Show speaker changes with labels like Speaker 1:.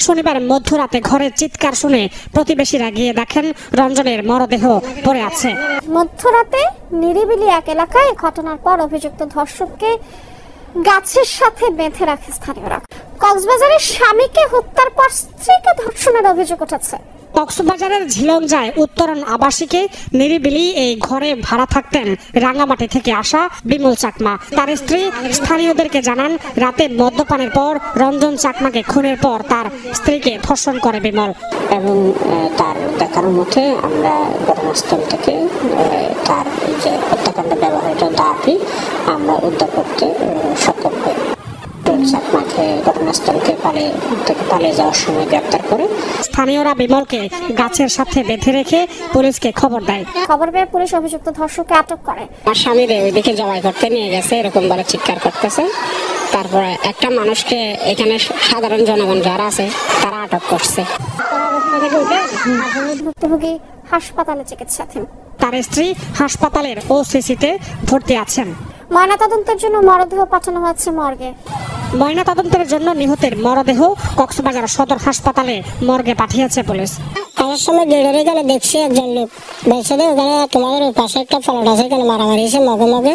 Speaker 1: শনিবার মধ্যরাতে ঘরের চিৎকার শুনে প্রতিবেশীরা গিয়ে দেখেন রঞ্জনের মরদেহ পড়ে আছে।
Speaker 2: মধ্যরাতে নিরিবিলি এক এলাকায় ঘটনার পর অভিযুক্ত ধর্ষককে গাছের সাথে বেঁধে রাখে স্থানীয়রা। কক্সবাজারের স্বামীকে হত্যার পর স্ত্রীকে ধর্ষণের অভিযোগ উঠেছে।
Speaker 1: কক্সবাজারের ঝিলংজায় উত্তরণ আবাসিকে নিরিবিলি এই ঘরে ভাড়া থাকতেন রাঙ্গামাটি থেকে আসা বিমল চাকমা। তার স্ত্রী স্থানীয়দেরকে জানান রাতে মদ্যপানের পর রঞ্জন চাকমাকে খুনের পর তার স্ত্রীকে ধর্ষণ করে বিমল।
Speaker 3: এবং তার দেখার মতে আমরা ঘটনাস্থল থেকে তার যে হত্যাকাণ্ডে ব্যবহৃত দাবি আমরা উদ্ধার করতে সক্ষম হই। চাকমাকে ঘটনাস্থল থেকে পালিয়ে যাওয়ার সময় গ্রেপ্তার করে
Speaker 1: স্থানীয়রা বিমলকে গাছের সাথে বেঁধে রেখে পুলিশকে খবর দেয়।
Speaker 2: খবর পেয়ে পুলিশ অভিযুক্ত ধর্ষককে আটক করে।
Speaker 3: আমার স্বামীরে ওইদিকে জবাই করতে নিয়ে গেছে, এরকম বলে চিৎকার করতেছে। তারপরে একটা মানুষকে এখানে সাধারণ জনগণ যারা আছে তারা আটক করছে।
Speaker 2: ভুক্তভোগী হাসপাতালে চিকিৎসাধীন।
Speaker 1: তার স্ত্রী হাসপাতালের ওসিসিতে ভর্তি আছেন।
Speaker 2: ময়নাতদন্তের জন্য মরদেহ পাঠানো হয়েছে মর্গে।
Speaker 1: ময়নাতদন্তের জন্য নিহতের মরদেহ কক্সবাজার সদর হাসপাতালে মর্গে পাঠিয়েছে পুলিশ।
Speaker 3: আসার সময় গেড়ে গেলে দেখছি একজন লোক বলছে ওখানে তোমাদের পাশে একটা ফলট আছে, এখানে মারামারি হয়েছে মগে মগে।